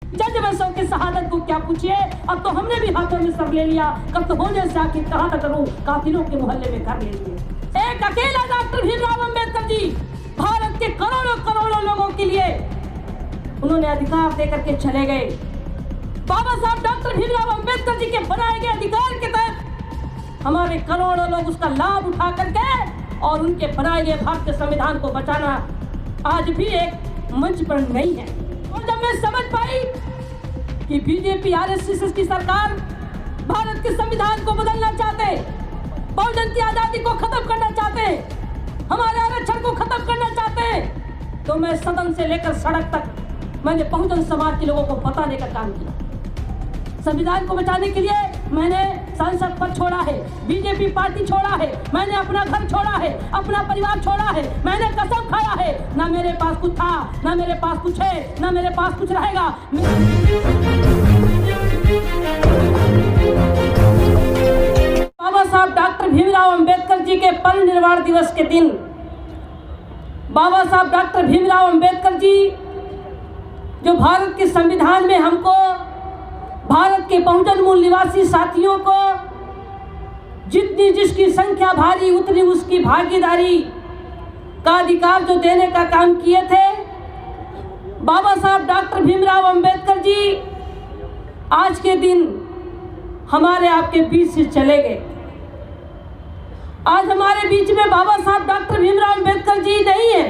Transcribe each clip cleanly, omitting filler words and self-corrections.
जजमसों की शहादत को क्या पूछिए, अब तो हमने भी हाथों में सर ले लिया। कब तो होने से आखिर कहाँ तक करूं, कातिलों के मोहल्ले में कर लेंगे। एक अकेला डॉक्टर भीमराव अंबेडकर जी भारत के करोड़ों करोड़ों लोगों के लिए उन्होंने अधिकार देकर के चले गए। बाबा साहब डॉक्टर भीमराव अंबेडकर जी के बनाए गए अधिकार के तहत हमारे करोड़ों लोग उसका लाभ उठा करके और उनके बनाए गए भारतीय संविधान को बचाना आज भी एक मंच पर नहीं है। और जब मैं समझ पाई कि बीजेपी आरएसएस की सरकार भारत के संविधान को बदलना चाहते, बहुजन की आजादी को खत्म करना चाहते, हमारे आरक्षण को खत्म करना चाहते, तो मैं सदन से लेकर सड़क तक मैंने बहुजन समाज के लोगों को बताने का काम किया। संविधान को बचाने के लिए मैंने संसद पद छोड़ा है, बीजेपी पार्टी छोड़ा है, मैंने अपना घर छोड़ा है, अपना परिवार छोड़ा है, मैंने कसम खाया है ना मेरे पास कुछ था, ना मेरे पास कुछ है, ना मेरे पास कुछ रहेगा। बाबा साहब डॉक्टर भीमराव अंबेडकर जी के परिनिर्वाण दिवस के दिन बाबा साहब डॉक्टर भीमराव अंबेडकर जी जो भारत के संविधान में हमको भारत के बहुजन मूल निवासी साथियों को जितनी जिसकी संख्या भारी उतनी उसकी भागीदारी का अधिकार जो देने का काम किए थे, बाबा साहब डॉक्टर भीमराव अंबेडकर जी आज के दिन हमारे आपके बीच से चले गए। आज हमारे बीच में बाबा साहब डॉक्टर भीमराव अंबेडकर जी नहीं है।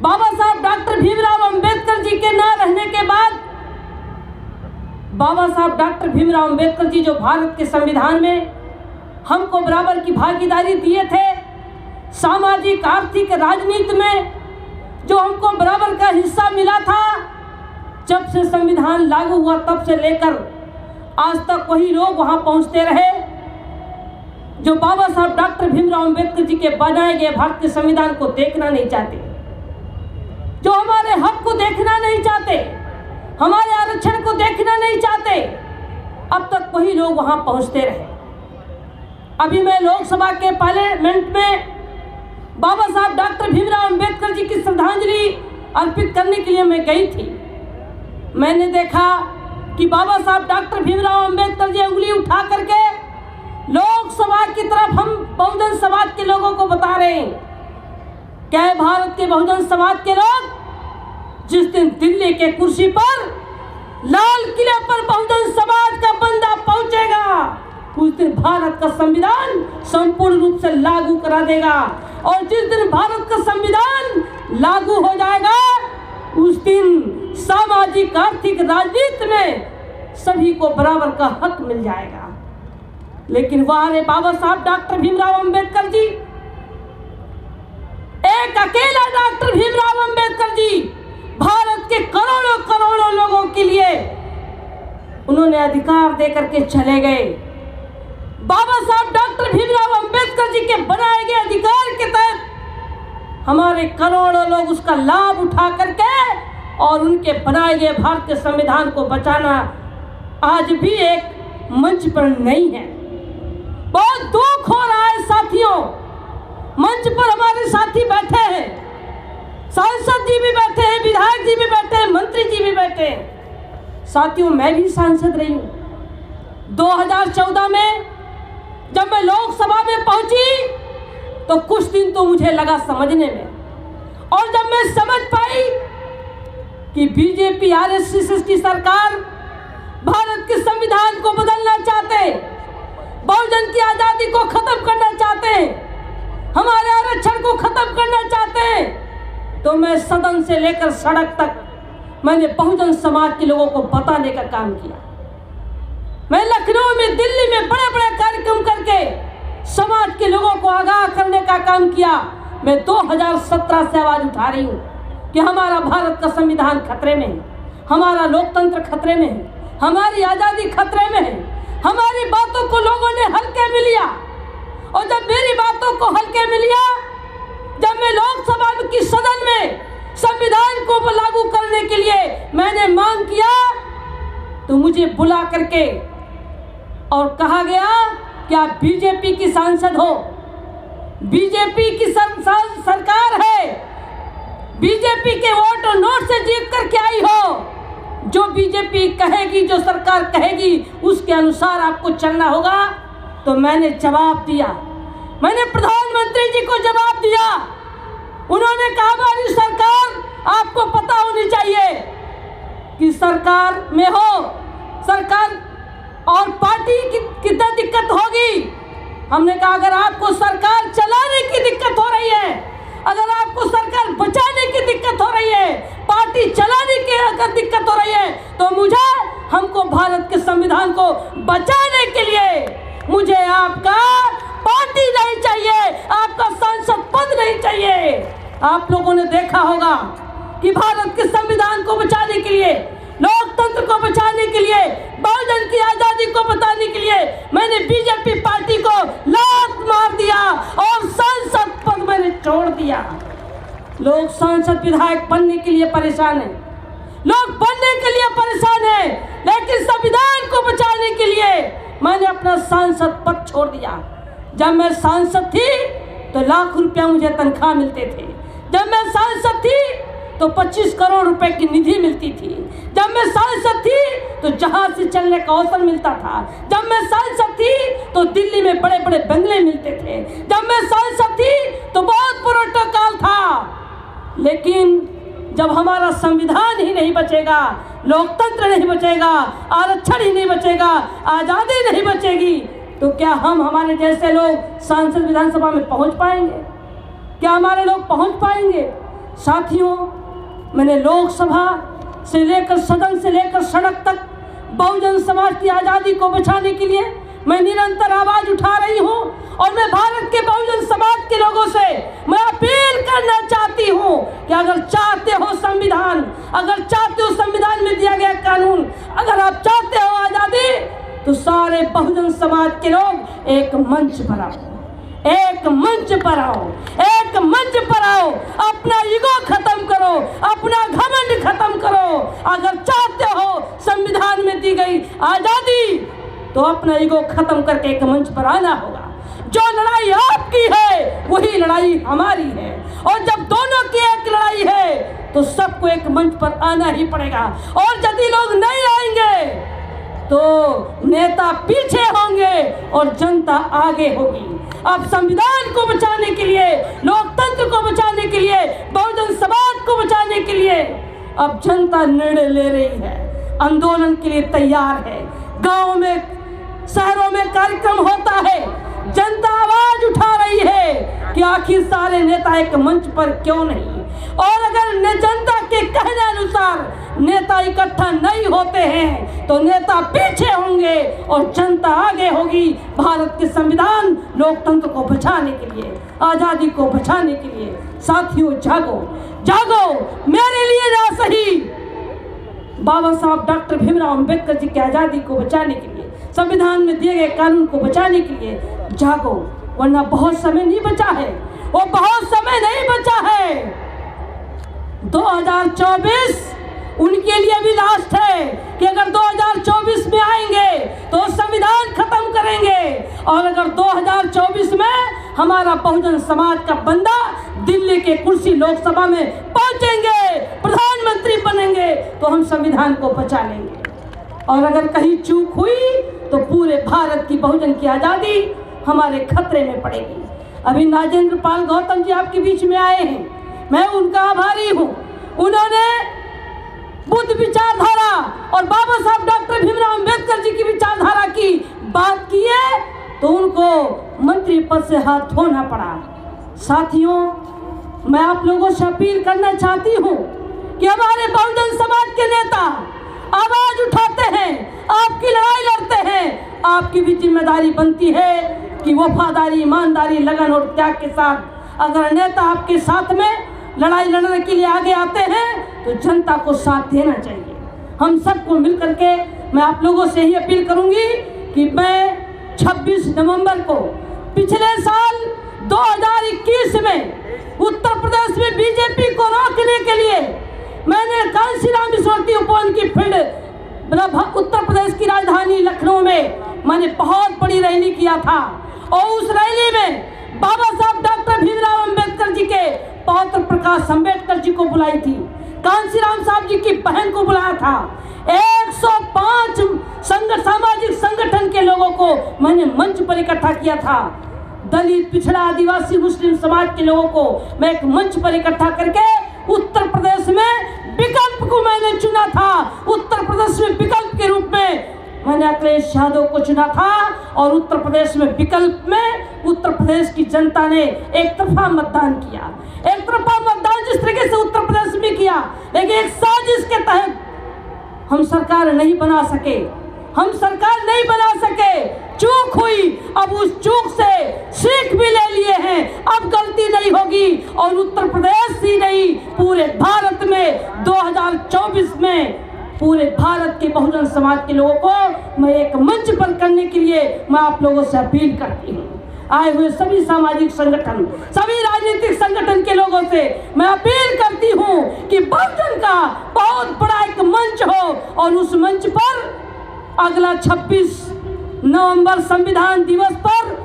बाबा साहब डॉक्टर भीमराव अंबेडकर जी के न रहने के बाद बाबा साहब डॉक्टर भीमराव अंबेडकर जी जो भारत के संविधान में हमको बराबर की भागीदारी दिए थे, सामाजिक आर्थिक राजनीति में जो हमको बराबर का हिस्सा मिला था, जब से संविधान लागू हुआ तब से लेकर आज तक वही लोग वहां पहुंचते रहे जो बाबा साहब डॉक्टर भीमराव अंबेडकर जी के बनाए गए भारतीय संविधान को देखना नहीं चाहते, जो हमारे हक को देखना नहीं चाहते, हमारे आरक्षण को देखना नहीं चाहते, अब तक वही लोग वहां पहुंचते रहे। अभी मैं लोकसभा के पार्लियामेंट में बाबा साहब डॉक्टर भीमराव अंबेडकर जी की श्रद्धांजलि अर्पित करने के लिए मैं गई थी। मैंने देखा कि बाबा साहब डॉक्टर भीमराव अंबेडकर जी उंगली उठा करके लोकसभा की तरफ हम बहुजन समाज के लोगों को बता रहे हैं। क्या है भारत के बहुजन समाज के लोग जिस दिन दिल्ली के कुर्सी पर लाल किले पर बहुजन समाज का बंदा पहुंचेगा, उस दिन भारत का संविधान संपूर्ण रूप से लागू करा देगा। और जिस दिन भारत का संविधान लागू हो जाएगा, उस दिन सामाजिक आर्थिक राजनीति में सभी को बराबर का हक मिल जाएगा। लेकिन वहां रे बाबा साहब डॉक्टर भीमराव अंबेडकर जी, एक अकेला डॉक्टर भीमराव अंबेडकर जी भारत के करोड़ों करोड़ों लोगों के लिए उन्होंने अधिकार देकर के चले गए। बाबा साहब डॉक्टर भीमराव अंबेडकर जी के बनाए गए अधिकार के तहत हमारे करोड़ों लोग उसका लाभ उठा करके और उनके बनाए गए भारतीय संविधान को बचाना आज भी एक मंच पर नहीं है। बहुत दुख हो रहा है साथियों, मंच पर हमारे साथी बैठे हैं, सांसद जी भी बैठे हैं, विधायक जी भी बैठे हैं, मंत्री जी भी बैठे हैं। साथियों, मैं भी सांसद रही हूं। 2014 में जब मैं लोकसभा में पहुंची तो कुछ दिन तो मुझे लगा समझने में, और जब मैं समझ पाई कि बीजेपी आरएसएस की सरकार भारत के संविधान को बदलना चाहते, बहुजन की आजादी को खत्म करना चाहते, हमारे आरक्षण को खत्म करना चाहते, तो मैं सदन से लेकर सड़क तक मैंने बहुजन समाज के लोगों को बताने का काम किया। मैं लखनऊ में, दिल्ली में बड़े बड़े कार्यक्रम करके समाज के लोगों को आगाह करने का काम किया। मैं 2017 से आवाज उठा रही हूँ कि हमारा भारत का संविधान खतरे में है, हमारा लोकतंत्र खतरे में है, हमारी आजादी खतरे में है। हमारी बातों को लोगों ने हल्के में लिया, और जब मेरी बातों को हल्के में लिया, जब मैं लोकसभा की सदन में संविधान को लागू करने के लिए मैंने मांग किया, तो मुझे बुला करके और कहा गया कि आप बीजेपी की सांसद हो, बीजेपी की सरकार है, बीजेपी के वोट और नोट से जीत करके आई हो, बीजेपी कहेगी, जो सरकार कहेगी, उसके अनुसार आपको चलना होगा। तो मैंने जवाब दिया, मैंने प्रधानमंत्री जी को जवाब दिया। उन्होंने कहा हमारी सरकार, आपको पता होनी चाहिए कि सरकार में हो, सरकार और पार्टी की कितना दिक्कत होगी। हमने कहा अगर आपको सरकार चलाने की दिक्कत हो रही है, अगर आपको सरकार बचाने की दिक्कत हो रही है, पार्टी चलाने की अगर दिक्कत हो रही है, तो हमको भारत के संविधान को बचाने के लिए मुझे आपका पार्टी नहीं चाहिए, आपका सांसद पद नहीं चाहिए। आप लोगों ने देखा होगा कि भारत के संविधान को बचाने के लिए, लोकतंत्र को बचाने के लिए, बहुजन की आजादी को बचाने के लिए मैंने बीजेपी पार्टी को लात मार दिया और सांसद पद मैंने छोड़ दिया। लोग सांसद विधायक बनने के लिए परेशान हैं, लोग बनने के लिए परेशान हैं, लेकिन संविधान को बचाने के लिए मैंने अपना सांसद पद छोड़ दिया। जब मैं सांसद थी तो लाख रुपया मुझे तनख्वाह मिलते थे। जब मैं सांसद थी तो 25 करोड़ रुपए की निधि मिलती थी। जब मैं सांसद थी तो जहाज से चलने का अवसर मिलता था। जब मैं सांसद थी तो दिल्ली में बड़े बड़े बंगले मिलते थे। जब मैं सांसद थी तो बहुत प्रोटोकॉल था। लेकिन जब हमारा संविधान ही नहीं बचेगा, लोकतंत्र नहीं बचेगा, आरक्षण ही नहीं बचेगा, आज़ादी नहीं बचेगी, तो क्या हम, हमारे जैसे लोग सांसद विधानसभा में पहुंच पाएंगे? क्या हमारे लोग पहुंच पाएंगे? साथियों, मैंने लोकसभा से लेकर, सदन से लेकर सड़क तक बहुजन समाज की आज़ादी को बचाने के लिए मैं निरंतर आवाज़ उठा रही हूँ। और मैं भारत के बहुजन समाज के लोगों से मैं अपील करना चाहती हूँ कि अगर चाहते हो संविधान, अगर चाहते हो संविधान में दिया गया कानून, अगर आप चाहते हो आज़ादी, तो सारे बहुजन समाज के लोग एक मंच पर आओ, एक मंच पर आओ, एक मंच पर आओ। अपना ईगो खत्म करो, अपना घमंड खत्म करो। अगर चाहते हो संविधान में दी गई आज़ादी, तो अपना ईगो खत्म करके एक मंच पर आना होगा। जो लड़ाई आपकी है वही लड़ाई हमारी है, और जब दोनों की एक लड़ाई है तो सबको एक मंच पर आना ही पड़ेगा। और यदि लोग नहीं आएंगे तो नेता पीछे होंगे और जनता आगे होगी। अब संविधान को बचाने के लिए, लोकतंत्र को बचाने के लिए, बहुजन समाज को बचाने के लिए अब जनता निर्णय ले रही है, आंदोलन के लिए तैयार है। गाँव में, शहरों में कार्यक्रम होता है, जनता आवाज उठा रही है कि आखिर सारे नेता एक मंच पर क्यों नहीं। और अगर जनता के कहने अनुसार नेता इकट्ठा नहीं होते हैं तो नेता पीछे होंगे और जनता आगे होगी। भारत के संविधान, लोकतंत्र को बचाने के लिए, आज़ादी को बचाने के लिए। साथियों, जागो, जागो, मेरे लिए ना सही, बाबा साहब डॉक्टर भीमराव अंबेडकर जी की आज़ादी को बचाने के लिए, संविधान में दिए गए कानून को बचाने के लिए जागो, वरना बहुत समय नहीं बचा है, वो बहुत समय नहीं बचा है। 2024 उनके लिए भी लास्ट है कि अगर 2024 में आएंगे तो संविधान खत्म करेंगे, और अगर 2024 में हमारा बहुजन समाज का बंदा दिल्ली के कुर्सी लोकसभा में पहुंचेंगे, प्रधानमंत्री बनेंगे, तो हम संविधान को बचा लेंगे। और अगर कहीं चूक हुई तो पूरे भारत की बहुजन की आज़ादी हमारे खतरे में पड़ेगी। अभी नागेंद्र पाल गौतम जी आपके बीच में आए हैं, मैं उनका आभारी हूँ। उन्होंने बुद्ध विचारधारा और बाबा साहब डॉक्टर भीमराव अंबेडकर जी की विचारधारा की बात की है तो उनको मंत्री पद से हाथ धोना पड़ा। साथियों, मैं आप लोगों से अपील करना चाहती हूँ कि हमारे बहुजन समाज के नेता आवाज उठाते हैं, आपकी लड़ाई लड़ते हैं, आपकी भी जिम्मेदारी बनती है कि वफादारी, ईमानदारी, लगन और त्याग के साथ अगर नेता आपके साथ में लड़ाई लड़ने के लिए आगे आते हैं तो जनता को साथ देना चाहिए। हम सबको मिलकर के मैं आप लोगों से ही अपील करूंगी कि मैं 26 नवंबर को, पिछले साल 2021 में उत्तर प्रदेश में बीजेपी को रोकने के लिए मैंने कांशीराम विश्ववर्ती उपवन की फील्ड, उत्तर प्रदेश की राजधानी लखनऊ में मैंने बहुत बड़ी रैली किया था, और उस रैली में बाबा साहब डॉक्टर भीमराव अंबेडकर जी के पौत्र प्रकाश अंबेडकर जी को बुलाई थी, कांशीराम साहब जी की बहन को बुलाया था। सामाजिक संगठन के लोगों को मैंने मंच पर इकट्ठा किया था। दलित, पिछड़ा, आदिवासी, मुस्लिम समाज के लोगों को मैं एक मंच पर इकट्ठा करके उत्तर प्रदेश में विकल्प को मैंने चुना था। उत्तर प्रदेश में विकल्प के रूप में मैंने अखिलेश यादव को चुना था और उत्तर प्रदेश में विकल्प में उत्तर प्रदेश की जनता ने एक तरफा मतदान किया। एक तरफा मतदान जिस तरीके से उत्तर प्रदेश में किया, लेकिन एक साजिश के तहत हम सरकार नहीं बना सके। हम सरकार नहीं बना सके, चूक हुई। अब उस चूक से सीख भी ले लिए हैं, अब गलती नहीं होगी। और उत्तर प्रदेश ही नहीं, पूरे भारत में 2024 में पूरे भारत के बहुजन समाज के लोगों को मैं एक मंच पर करने के लिए मैं आप लोगों से अपील करती हूँ। आए हुए सभी सामाजिक संगठन, सभी राजनीतिक संगठन के लोगों से मैं अपील करती हूँ कि बहुजन का बहुत बड़ा एक मंच हो और उस मंच पर अगला 26 नवंबर संविधान दिवस पर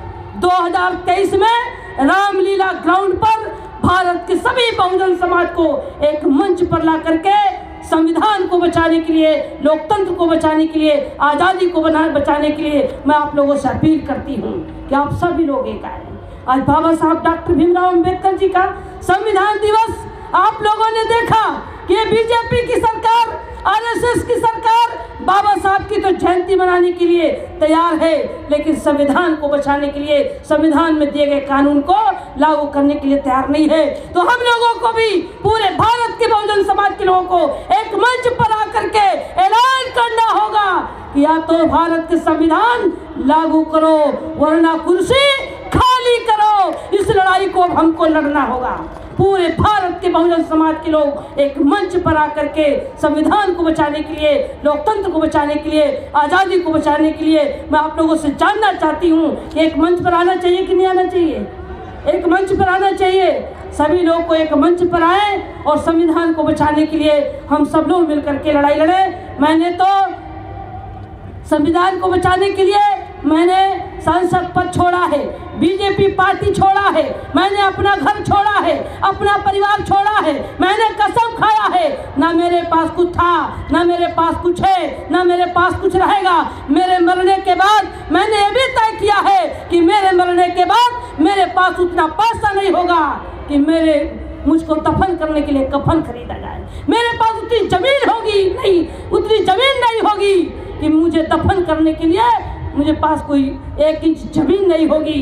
2023 में रामलीला ग्राउंड पर भारत के सभी बहुजन समाज को एक मंच पर ला करके संविधान को बचाने के लिए, लोकतंत्र को बचाने के लिए, आज़ादी को बचाने के लिए मैं आप लोगों से अपील करती हूँ कि आप सभी लोग एक आए। आज बाबा साहब डॉक्टर भीमराव अंबेडकर जी का संविधान दिवस आप लोगों ने देखा कि ये बीजेपी की सरकार, आरएसएस की सरकार बाबा साहब की तो जयंती मनाने के लिए तैयार है, लेकिन संविधान को बचाने के लिए, संविधान में दिए गए कानून को लागू करने के लिए तैयार नहीं है। तो हम लोगों को भी, पूरे भारत के बहुजन समाज के लोगों को एक मंच पर आकर के ऐलान करना होगा कि या तो भारत के संविधान लागू करो वरना कुर्सी खाली करो। इस लड़ाई को हमको लड़ना होगा। पूरे भारत के बहुजन समाज के लोग एक मंच पर आकर के संविधान को बचाने के लिए, लोकतंत्र को बचाने के लिए, आज़ादी को बचाने के लिए मैं आप लोगों से जानना चाहती हूँ कि एक मंच पर आना चाहिए कि नहीं आना चाहिए? एक मंच पर आना चाहिए। सभी लोग को एक मंच पर आए और संविधान को बचाने के लिए हम सब लोग मिलकर के लड़ाई लड़े। मैंने तो संविधान को बचाने के लिए मैंने सांसद पद छोड़ा है, बीजेपी पार्टी छोड़ा है, मैंने अपना घर छोड़ा है, अपना परिवार छोड़ा है। मैंने कसम खाया है, ना मेरे पास कुछ था, ना मेरे पास कुछ है, ना मेरे पास कुछ रहेगा। मेरे मरने के बाद मैंने ये भी तय किया है कि मेरे मरने के बाद मेरे पास उतना पैसा नहीं होगा कि मुझको दफन करने के लिए कफन खरीदा जाए। मेरे पास उतनी जमीन होगी नहीं, उतनी जमीन नहीं होगी कि मुझे दफन करने के लिए मुझे पास कोई 1 इंच जमीन नहीं होगी।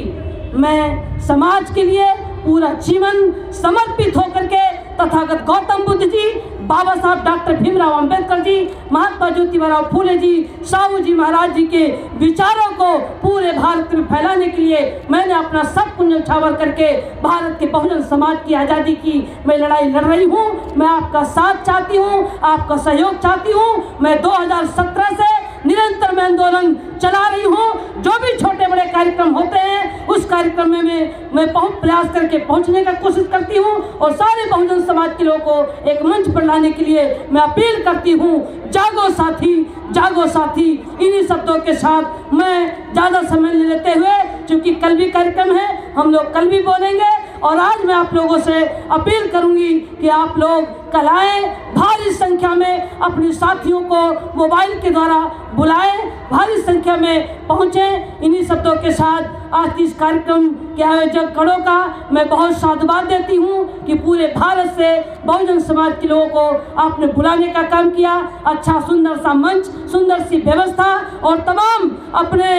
मैं समाज के लिए पूरा जीवन समर्पित होकर के तथागत गौतम बुद्ध जी, बाबा साहब डॉक्टर भीमराव अंबेडकर जी, महात्मा ज्योतिबा फूले जी, साहू जी महाराज जी के विचारों को पूरे भारत में फैलाने के लिए मैंने अपना सब कुछ न्यौछावर करके भारत के बहुजन समाज की आज़ादी की मैं लड़ाई लड़ रही हूँ। मैं आपका साथ चाहती हूँ, आपका सहयोग चाहती हूँ। मैं 2017 से निरंतर मैं आंदोलन चला रही हूँ। जो भी छोटे बड़े कार्यक्रम होते हैं उस कार्यक्रम में मैं बहुत प्रयास करके पहुँचने का कोशिश करती हूँ और सारे बहुजन समाज के लोगों को एक मंच पर लाने के लिए मैं अपील करती हूँ। जागो साथी, जागो साथी। इन्हीं शब्दों के साथ मैं ज़्यादा समय ले लेते हुए, क्योंकि कल भी कार्यक्रम है, हम लोग कल भी बोलेंगे और आज मैं आप लोगों से अपील करूंगी कि आप लोग कल आएँ, भारी संख्या में अपने साथियों को मोबाइल के द्वारा बुलाएं, भारी संख्या में पहुँचें। इन्हीं शब्दों के साथ आज इस कार्यक्रम के आयोजक गणों का मैं बहुत साधुवाद देती हूँ कि पूरे भारत से बहुजन समाज के लोगों को आपने बुलाने का काम किया। अच्छा सुंदर सा मंच, सुंदर सी व्यवस्था और तमाम अपने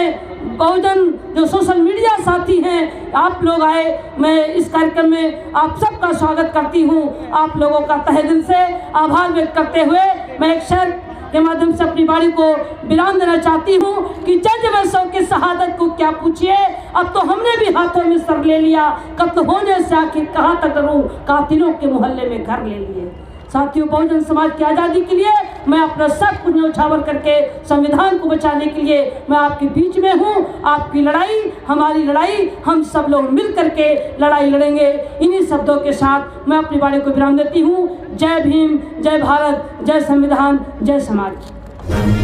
बहुजन जो सोशल मीडिया साथी हैं आप लोग आए। मैं इस कार्यक्रम में आप सबका स्वागत करती हूँ। आप लोगों का तहे दिल से आभार व्यक्त करते हुए मैं एक शेर के माध्यम से अपनी वाणी को विराम देना चाहती हूँ कि जज वैसों की शहादत को क्या पूछिए, अब तो हमने भी हाथों में सर ले लिया, कत्ल होने से आखिर कहाँ तक डरूं, कातिलों के मोहल्ले में घर ले लिए। साथियों, बहुजन समाज की आज़ादी के लिए मैं अपना सब कुछ न्यौछावर करके संविधान को बचाने के लिए मैं आपके बीच में हूँ। आपकी लड़ाई हमारी लड़ाई, हम सब लोग मिल करके लड़ाई लड़ेंगे। इन्हीं शब्दों के साथ मैं अपनी वाणी को विराम देती हूँ। जय भीम, जय भारत, जय संविधान, जय समाज।